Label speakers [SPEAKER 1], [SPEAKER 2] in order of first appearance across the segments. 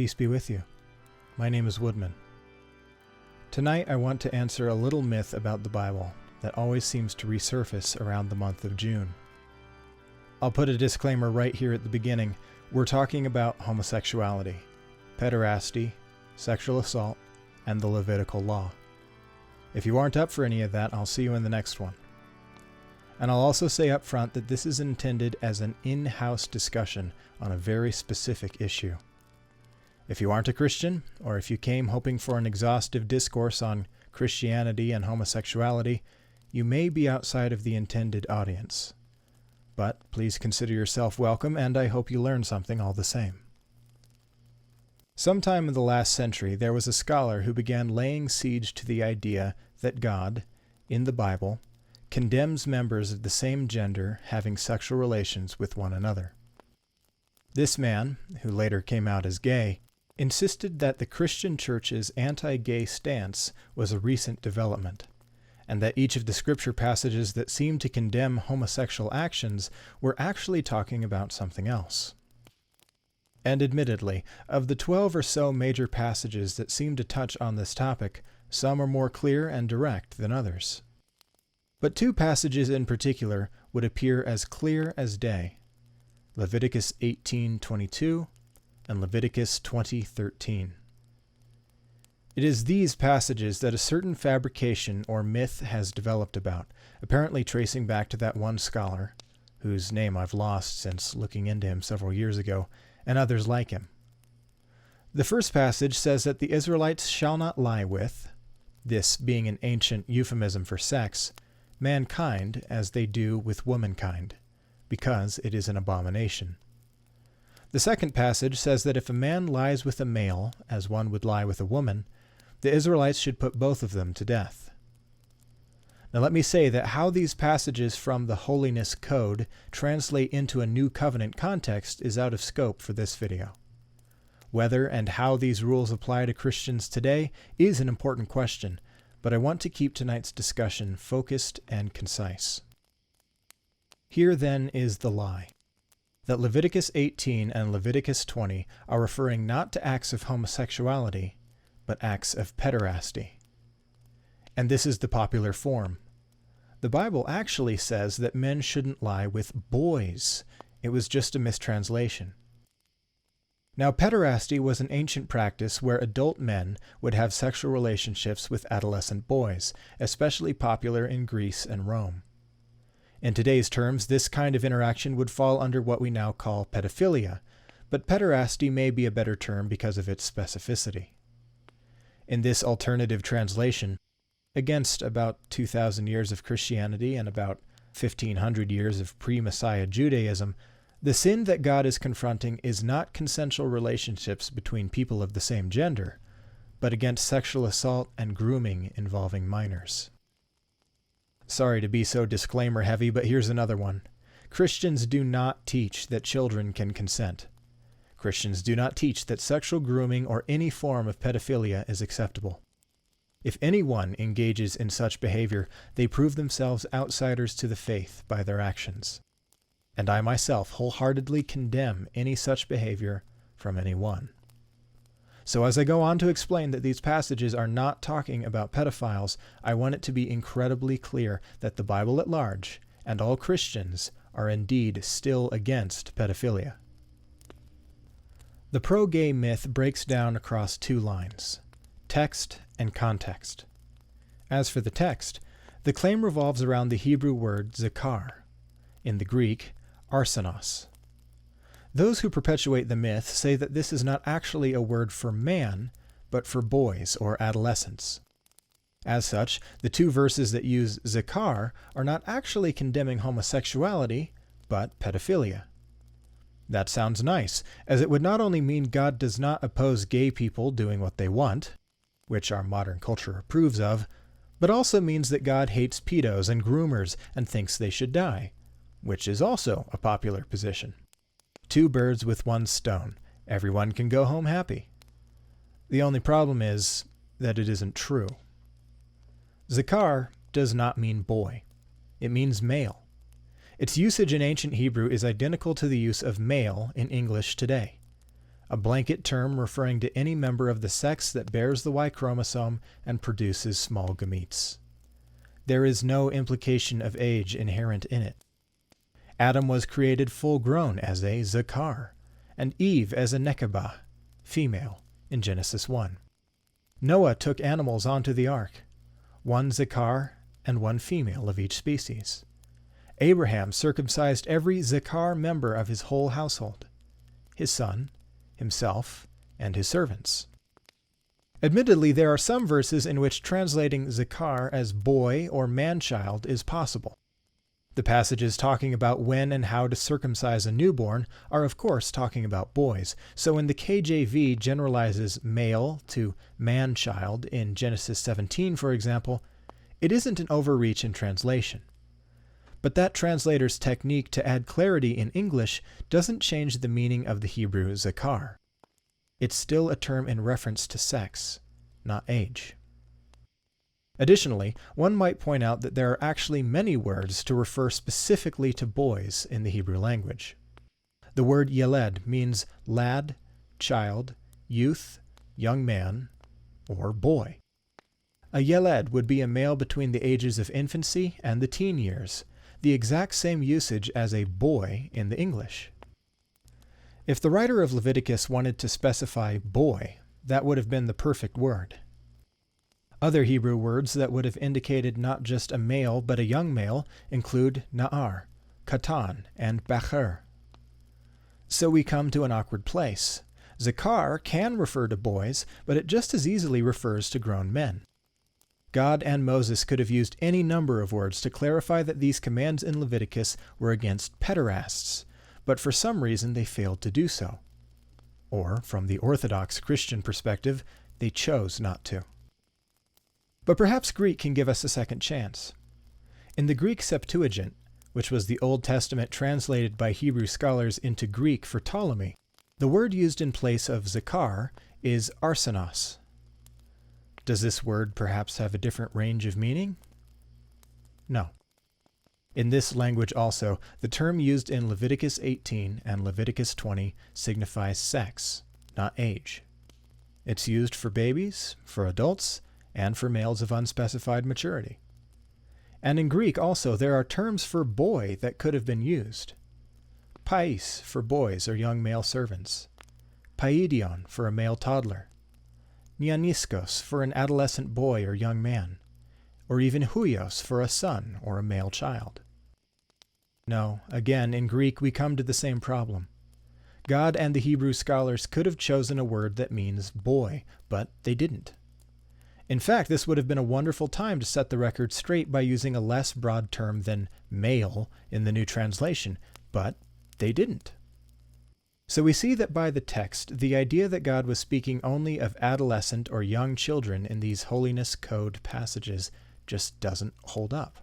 [SPEAKER 1] Peace be with you. My name is Woodman. Tonight I want to answer a little myth about the Bible that always seems to resurface around the month of June. I'll put a disclaimer right here at the beginning. We're talking about homosexuality, pederasty, sexual assault, and the Levitical law. If you aren't up for any of that, I'll see you in the next one. And I'll also say up front that this is intended as an in-house discussion on a very specific issue. If you aren't a Christian, or if you came hoping for an exhaustive discourse on Christianity and homosexuality, you may be outside of the intended audience. But please consider yourself welcome, and I hope you learned something all the same. Sometime in the last century, there was a scholar who began laying siege to the idea that God, in the Bible, condemns members of the same gender having sexual relations with one another. This man, who later came out as gay, insisted that the Christian Church's anti-gay stance was a recent development, and that each of the scripture passages that seemed to condemn homosexual actions were actually talking about something else. And admittedly, of the 12 or so major passages that seem to touch on this topic, some are more clear and direct than others. But two passages in particular would appear as clear as day: Leviticus 18:22 and Leviticus 20:13. It is these passages that a certain fabrication or myth has developed about, apparently tracing back to that one scholar, whose name I've lost since looking into him several years ago, and others like him. The first passage says that the Israelites shall not lie with, this being an ancient euphemism for sex, mankind as they do with womankind, because it is an abomination. The second passage says that if a man lies with a male, as one would lie with a woman, the Israelites should put both of them to death. Now let me say that how these passages from the Holiness Code translate into a New Covenant context is out of scope for this video. Whether and how these rules apply to Christians today is an important question, but I want to keep tonight's discussion focused and concise. Here then is the lie: that Leviticus 18 and Leviticus 20 are referring not to acts of homosexuality, but acts of pederasty. And this is the popular form. The Bible actually says that men shouldn't lie with boys. It was just a mistranslation. Now, pederasty was an ancient practice where adult men would have sexual relationships with adolescent boys, especially popular in Greece and Rome. In today's terms, this kind of interaction would fall under what we now call pedophilia, but pederasty may be a better term because of its specificity. In this alternative translation, against about 2,000 years of Christianity and about 1,500 years of pre-Messiah Judaism, the sin that God is confronting is not consensual relationships between people of the same gender, but against sexual assault and grooming involving minors. Sorry to be so disclaimer heavy, but here's another one. Christians do not teach that children can consent. Christians do not teach that sexual grooming or any form of pedophilia is acceptable. If anyone engages in such behavior, they prove themselves outsiders to the faith by their actions. And I myself wholeheartedly condemn any such behavior from anyone. So as I go on to explain that these passages are not talking about pedophiles, I want it to be incredibly clear that the Bible at large, and all Christians, are indeed still against pedophilia. The pro-gay myth breaks down across two lines: text and context. As for the text, the claim revolves around the Hebrew word zakar, in the Greek, arsenos. Those who perpetuate the myth say that this is not actually a word for man, but for boys or adolescents. As such, the two verses that use zakar are not actually condemning homosexuality, but pedophilia. That sounds nice, as it would not only mean God does not oppose gay people doing what they want, which our modern culture approves of, but also means that God hates pedos and groomers and thinks they should die, which is also a popular position. Two birds with one stone. Everyone can go home happy. The only problem is that it isn't true. Zakar does not mean boy. It means male. Its usage in ancient Hebrew is identical to the use of male in English today. a blanket term referring to any member of the sex that bears the Y chromosome and produces small gametes. There is no implication of age inherent in it. Adam was created full-grown as a zakar, and Eve as a nekebah, female, in Genesis 1. Noah took animals onto the ark, one zakar and one female of each species. Abraham circumcised every zakar member of his whole household, his son, himself, and his servants. Admittedly, there are some verses in which translating zakar as boy or man-child is possible. The passages talking about when and how to circumcise a newborn are of course talking about boys, so when the KJV generalizes male to man-child in Genesis 17, for example, it isn't an overreach in translation. But that translator's technique to add clarity in English doesn't change the meaning of the Hebrew zakar. It's still a term in reference to sex, not age. Additionally, one might point out that there are actually many words to refer specifically to boys in the Hebrew language. The word yeled means lad, child, youth, young man, or boy. A yeled would be a male between the ages of infancy and the teen years, the exact same usage as a boy in the English. If the writer of Leviticus wanted to specify boy, that would have been the perfect word. Other Hebrew words that would have indicated not just a male but a young male include na'ar, katan, and bacher. So we come to an awkward place. Zakar can refer to boys, but it just as easily refers to grown men. God and Moses could have used any number of words to clarify that these commands in Leviticus were against pederasts, but for some reason they failed to do so. Or, from the Orthodox Christian perspective, they chose not to. But perhaps Greek can give us a second chance. In the Greek Septuagint, which was the Old Testament translated by Hebrew scholars into Greek for Ptolemy, the word used in place of zakar is arsenos. Does this word perhaps have a different range of meaning? No. In this language also, the term used in Leviticus 18 and Leviticus 20 signifies sex, not age. It's used for babies, for adults, and for males of unspecified maturity. And in Greek also there are terms for boy that could have been used. Pais for boys or young male servants. Paidion for a male toddler. Nianiskos for an adolescent boy or young man. Or even huios for a son or a male child. No, again, in Greek we come to the same problem. God and the Hebrew scholars could have chosen a word that means boy, but they didn't. In fact, this would have been a wonderful time to set the record straight by using a less broad term than male in the new translation, but they didn't. So we see that by the text, the idea that God was speaking only of adolescent or young children in these holiness code passages just doesn't hold up.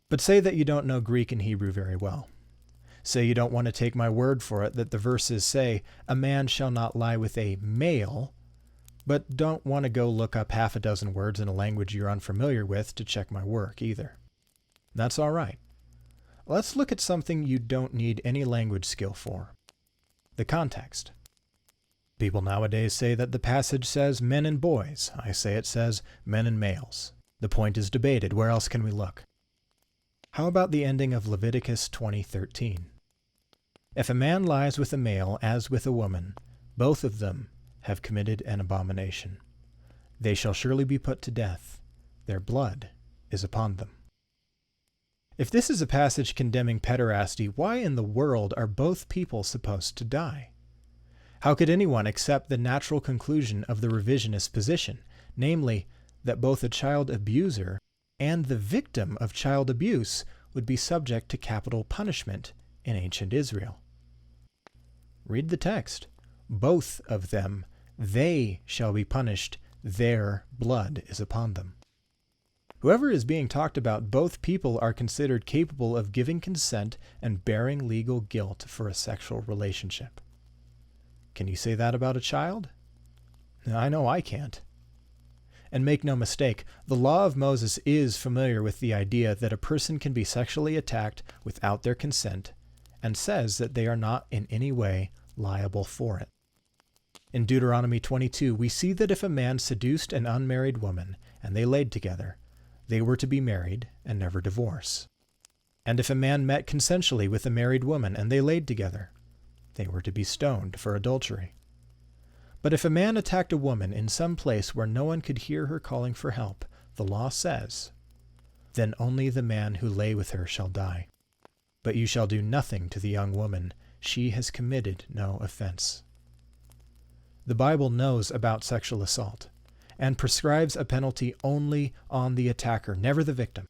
[SPEAKER 1] But say that you don't know Greek and Hebrew very well. Say you don't want to take my word for it that the verses say, "A man shall not lie with a male," but don't want to go look up half a dozen words in a language you're unfamiliar with to check my work either. That's all right. Let's look at something you don't need any language skill for. The context. People nowadays say that the passage says men and boys. I say it says men and males. The point is debated. Where else can we look? How about the ending of Leviticus 20:13? If a man lies with a male as with a woman, both of them have committed an abomination. They shall surely be put to death. Their blood is upon them. If this is a passage condemning pederasty, why in the world are both people supposed to die? How could anyone accept the natural conclusion of the revisionist position, namely, that both a child abuser and the victim of child abuse would be subject to capital punishment in ancient Israel? Read the text. Both of them, they shall be punished, their blood is upon them. Whoever is being talked about, both people are considered capable of giving consent and bearing legal guilt for a sexual relationship. Can you say that about a child? I know I can't. And make no mistake, the law of Moses is familiar with the idea that a person can be sexually attacked without their consent, and says that they are not in any way liable for it. In Deuteronomy 22, we see that if a man seduced an unmarried woman and they laid together, they were to be married and never divorce. And if a man met consensually with a married woman and they laid together, they were to be stoned for adultery. But if a man attacked a woman in some place where no one could hear her calling for help, the law says, then only the man who lay with her shall die. But you shall do nothing to the young woman. She has committed no offense. The Bible knows about sexual assault and prescribes a penalty only on the attacker, never the victim.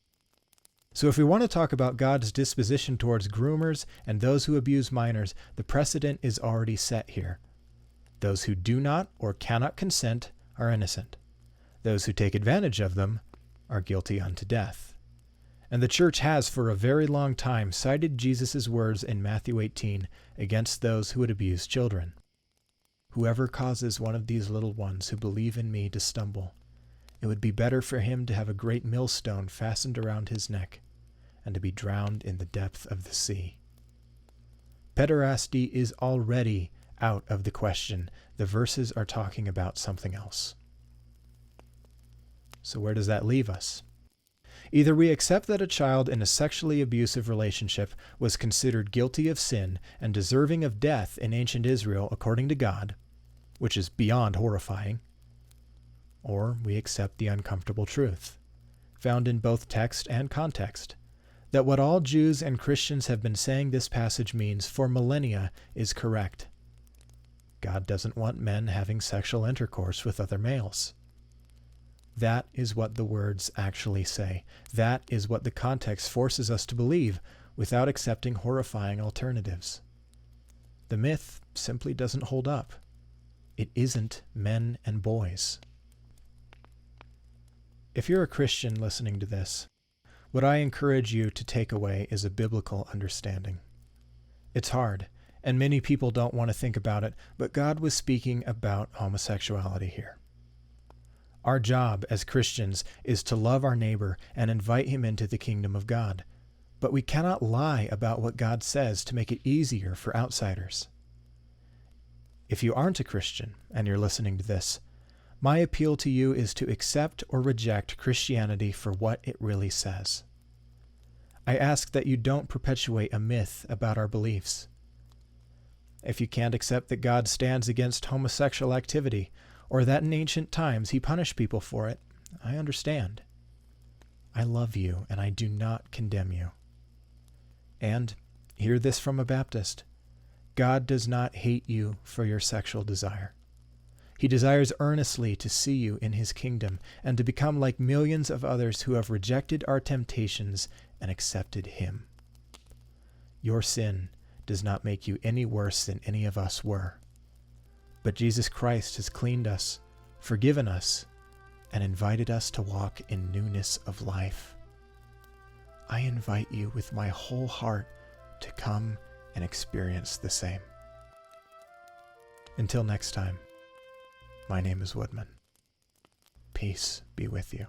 [SPEAKER 1] So if we want to talk about God's disposition towards groomers and those who abuse minors, the precedent is already set here. Those who do not or cannot consent are innocent. Those who take advantage of them are guilty unto death. And the church has for a very long time cited Jesus' words in Matthew 18 against those who would abuse children. Whoever causes one of these little ones who believe in me to stumble, it would be better for him to have a great millstone fastened around his neck and to be drowned in the depth of the sea. Pederasty is already out of the question. The verses are talking about something else. So where does that leave us? Either we accept that a child in a sexually abusive relationship was considered guilty of sin and deserving of death in ancient Israel according to God, which is beyond horrifying, or we accept the uncomfortable truth, found in both text and context, that what all Jews and Christians have been saying this passage means for millennia is correct. God doesn't want men having sexual intercourse with other males. That is what the words actually say. That is what the context forces us to believe without accepting horrifying alternatives. The myth simply doesn't hold up. It isn't men and boys. If you're a Christian listening to this, what I encourage you to take away is a biblical understanding. It's hard, and many people don't want to think about it, but God was speaking about homosexuality here. Our job as Christians is to love our neighbor and invite him into the kingdom of God. But we cannot lie about what God says to make it easier for outsiders. If you aren't a Christian and you're listening to this, my appeal to you is to accept or reject Christianity for what it really says. I ask that you don't perpetuate a myth about our beliefs. If you can't accept that God stands against homosexual activity, or that in ancient times he punished people for it, I understand. I love you, and I do not condemn you. And hear this from a Baptist: God does not hate you for your sexual desire. He desires earnestly to see you in his kingdom and to become like millions of others who have rejected our temptations and accepted him. Your sin does not make you any worse than any of us were. But Jesus Christ has cleaned us, forgiven us, and invited us to walk in newness of life. I invite you with my whole heart to come and experience the same. Until next time, my name is Woodman. Peace be with you.